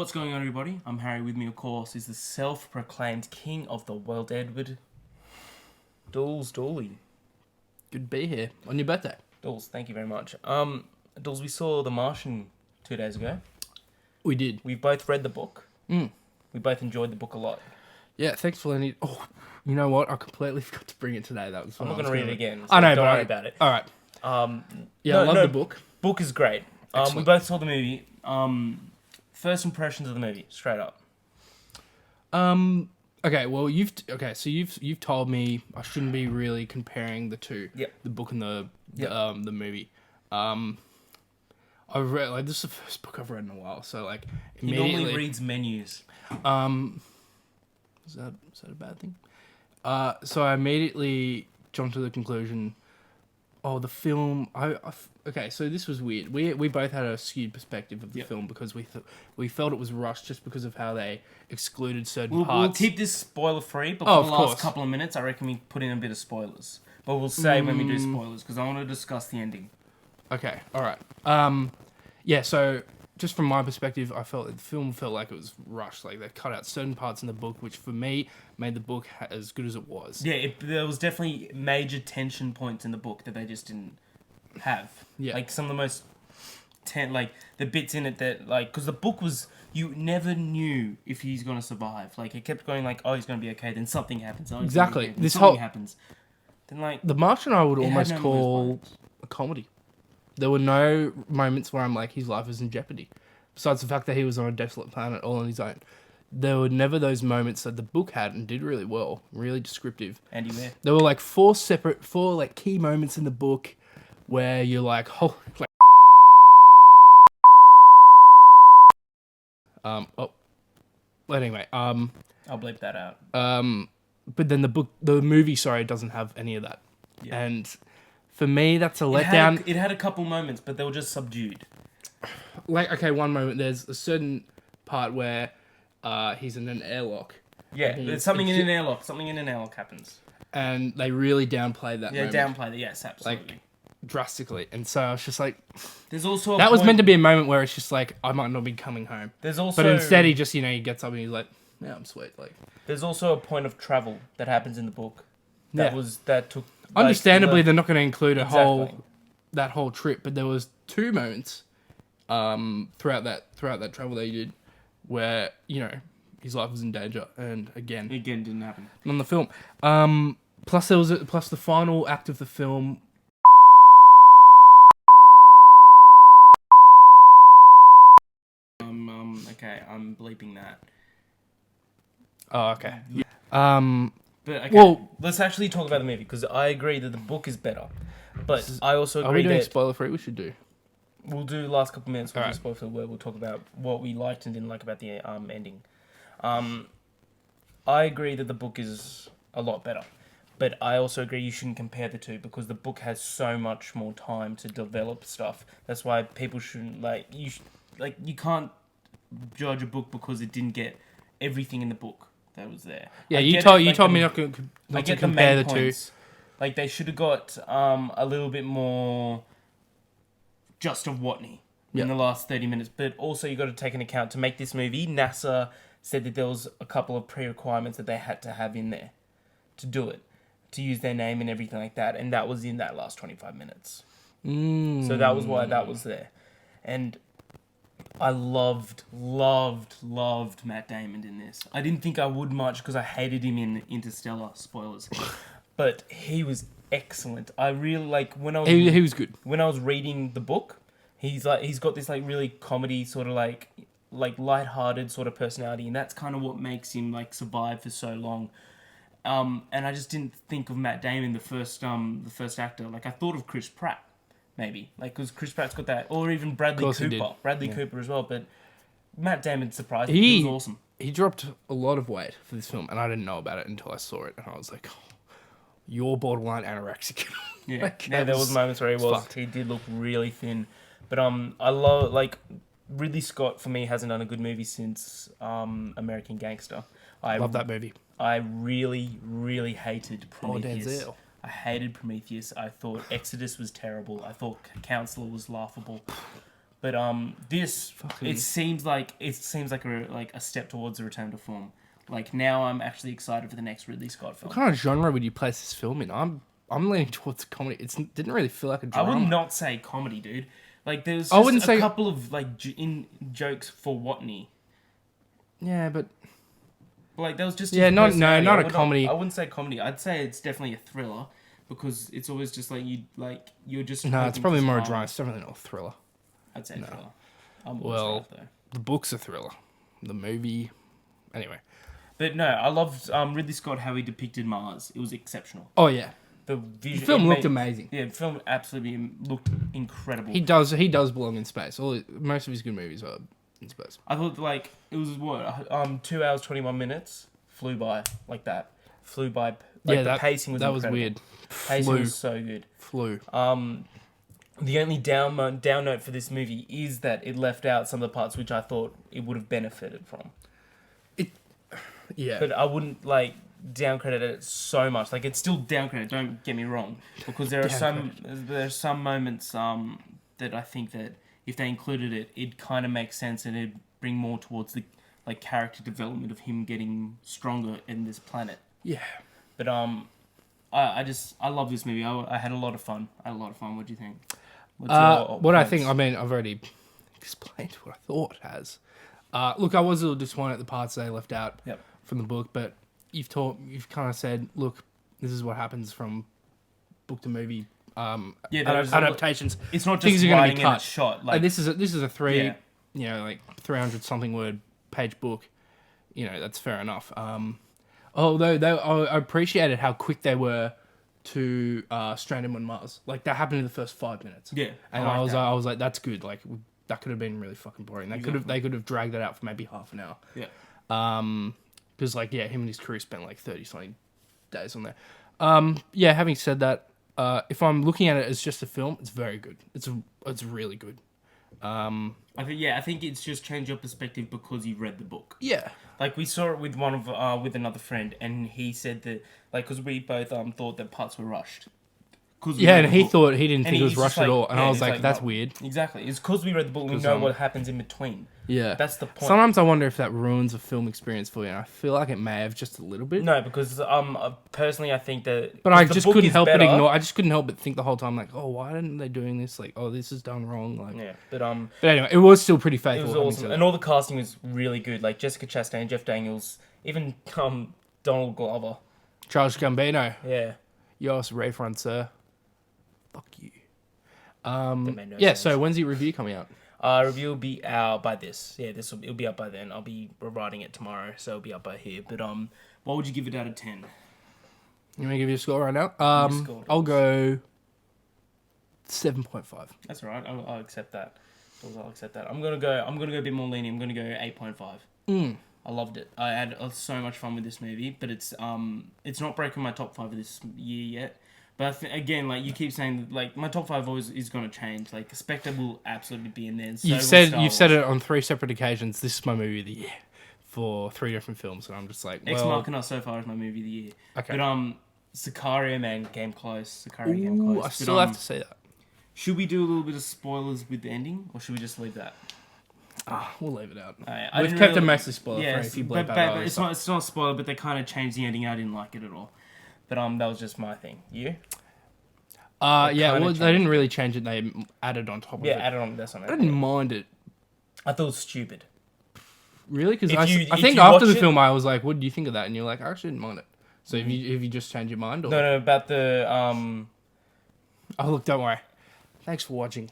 What's going on, everybody? I'm Harry. With me, of course, is the self-proclaimed king of the world, Edward. Dooley. Good to be here on your birthday. Dools, thank you very much. Dools, we saw The Martian 2 days ago. We did. We both read the book. Mm. We both enjoyed the book a lot. Yeah, thanks for letting it. Oh, you know what? I completely forgot to bring it today. That was. I'm not going to read it again. I know, don't but worry about it. All right. Yeah, I love the book. Book is great. We both saw the movie. First impressions of the movie, straight up. Okay. Well, you've told me I shouldn't be really comparing the two. Yep. The book and the movie. I've read this is the first book I've read in a while, so He normally reads menus. Is that a bad thing? So I immediately jumped to the conclusion. Oh, the film. Okay, so this was weird. We both had a skewed perspective of the film because we felt it was rushed just because of how they excluded certain parts. We'll keep this spoiler free, but for the last couple of minutes, I reckon we put in a bit of spoilers. But we'll say when we do spoilers because I want to discuss the ending. Okay, all right. Yeah. So just from my perspective, I felt the film felt like it was rushed. Like they cut out certain parts in the book, which for me made the book as good as it was. Yeah, there was definitely major tension points in the book that they just didn't have. Yeah. Like some of the most the bits in it that because the book was, you never knew if he's gonna survive. Like it kept going oh, he's gonna be okay. Then something happens. Oh, exactly. Okay. Something happens. Then The Martian, I would almost call a comedy. There were no moments where I'm like, his life is in jeopardy. Besides the fact that he was on a desolate planet all on his own. There were never those moments that the book had and did really well. Really descriptive. Andy Ware. There were four key moments in the book where you're like, oh, anyway, I'll bleep that out. but then the movie, doesn't have any of that. Yeah. And for me, that's a letdown. It had a couple moments, but they were just subdued. One moment, there's a certain part where he's in an airlock. Yeah, there's something in an airlock. Something in an airlock happens. And they really downplayed that moment. Yeah, downplayed it. Yes, absolutely. Drastically. And so I was just like... There's also that was meant to be a moment where it's just like, I might not be coming home. There's also... But instead he just, he gets up and he's like, yeah, I'm sweet. There's also a point of travel that happens in the book. That took... Understandably, they're not going to include that whole trip, but there was two moments throughout that travel that he did where, his life was in danger, and again didn't happen on the film. Plus the final act of the film. Okay, I'm bleeping that. Oh, okay. Yeah. But okay, well, let's actually talk about the movie because I agree that the book is better, but I also agree are we doing that spoiler free? We should do. We'll do the last couple of minutes. We'll do spoiler free where we'll talk about what we liked and didn't like about the ending. I agree that the book is a lot better, but I also agree you shouldn't compare the two because the book has so much more time to develop stuff. That's why people shouldn't you can't judge a book because it didn't get everything in the book that was there. Yeah, you told me not to compare the two. Like they should have got a little bit more just of Watney in the last 30 minutes, but also you got to take into account to make this movie. NASA said that there was a couple of pre-requirements that they had to have in there to do it, to use their name and everything like that, and that was in that last 25 minutes. So that was why that was there, and I loved Matt Damon in this. I didn't think I would much because I hated him in Interstellar. Spoilers, but he was excellent. I really when I was he was good. When I was reading the book, he's got this really comedy sort of light-hearted sort of personality, and that's kind of what makes him survive for so long. And I just didn't think of Matt Damon the first actor. I thought of Chris Pratt. Maybe, because Chris Pratt's got that, or even Bradley Cooper. Cooper as well, but Matt Damon surprised me. He was awesome. He dropped a lot of weight for this film, and I didn't know about it until I saw it, and I was like, oh, you're borderline anorexic. Yeah, there was moments where he did look really thin. But I love, Ridley Scott, for me, hasn't done a good movie since American Gangster. I love that movie. I really, really hated Prometheus. Denzel. I hated Prometheus. I thought Exodus was terrible. I thought Counselor was laughable. But this it seems like a step towards a return to form. Like now, I'm actually excited for the next Ridley Scott film. What kind of genre would you place this film in? I'm leaning towards comedy. It didn't really feel like a drama. I would not say comedy, dude. Like there's just a couple of like jokes for Watney. Yeah, but like there was just not a comedy. I wouldn't say comedy. I'd say it's definitely a thriller because it's always just like you're just. No, it's probably more a drama. It's definitely not a thriller. I'd say thriller. Well, the book's a thriller. The movie, anyway. But no, I loved Ridley Scott how he depicted Mars. It was exceptional. Oh yeah, the film looked amazing. Yeah, the film absolutely looked incredible. He does belong in space. Most of his good movies are in space. I thought like it was 2 hours 21 minutes flew by like that. Flew by. Like, the pacing was incredible. Weird. Pacing was so good. Flew. The only down note for this movie is that it left out some of the parts which I thought it would have benefited from. Yeah. But I wouldn't like downcredit it so much. Like it's still downcredit, don't get me wrong. Because there are some moments that I think that if they included it, it'd kind of make sense and it'd bring more towards the like character development of him getting stronger in this planet. Yeah. But I love this movie. I had a lot of fun. What do you think? What I think, I mean, I've already explained what I thought it has. Look, I was a little disappointed at the parts they left out from the book, but you've kind of said, look, this is what happens from book to movie adaptations. It's not just writing in a shot. Like this is a 300 something word page book. You know, that's fair enough. Although I appreciated how quick they were to strand him on Mars. Like that happened in the first 5 minutes. Yeah, and I was like, that's good. Like that could have been really fucking boring. They could have dragged that out for maybe half an hour. Yeah. Because him and his crew spent like 30 something days on there. Having said that, if I'm looking at it as just a film, it's very good. It's really good. I think it's just changed your perspective because you read the book. Yeah. Like we saw it with with another friend, and he said that because we both thought that parts were rushed. Yeah, and he didn't think it was rushed at all, and I was like, that's weird. Exactly, it's because we read the book and we know what happens in between. Yeah, that's the point. Sometimes I wonder if that ruins a film experience for you, and I feel like it may have just a little bit. No, because personally, I think that. But I just couldn't help but ignore. I just couldn't help but think the whole time, like, oh, why aren't they doing this? Like, oh, this is done wrong. Like, yeah, But anyway, it was still pretty faithful. It was awesome, and all the casting was really good. Like Jessica Chastain, Jeff Daniels, even Donald Glover, Charles Gambino. Yeah, Yoss Rayfront, sir. Fuck you. No sense. So when's the review coming out? Review will be out by this. Yeah, it'll be up by then. I'll be writing it tomorrow, so it'll be up by here. But what would you give it out of 10? You want to give you a score right now? I'll go 7.5. That's all right. I'll accept that. I'll accept that. I'm gonna go a bit more lenient. I'm gonna go 8.5. I loved it. I had so much fun with this movie, but it's not breaking my top 5 of this year yet. But again, like you keep saying, like my top 5 always is going to change. Like Spectre will absolutely be in there. And you've said it on 3 separate occasions. This is my movie of the year for 3 different films, and I'm just like, Ex Machina so far is my movie of the year. Okay. But Sicario, man, came close. Sicario came close. I still have to say that. Should we do a little bit of spoilers with the ending, or should we just leave that? We'll leave it out. We've kept it mostly spoiler free. If you but it's not a spoiler, but they kind of changed the ending. I didn't like it at all. But that was just my thing. You? They didn't really change it. They added on top of it. Yeah, added on. That's on. I didn't mind it. I thought it was stupid. Really? Because I think after the film, I was like, "What do you think of that?" And you're like, "I actually didn't mind it." So have you just changed your mind? Or? No, about the Oh look, don't worry. Thanks for watching.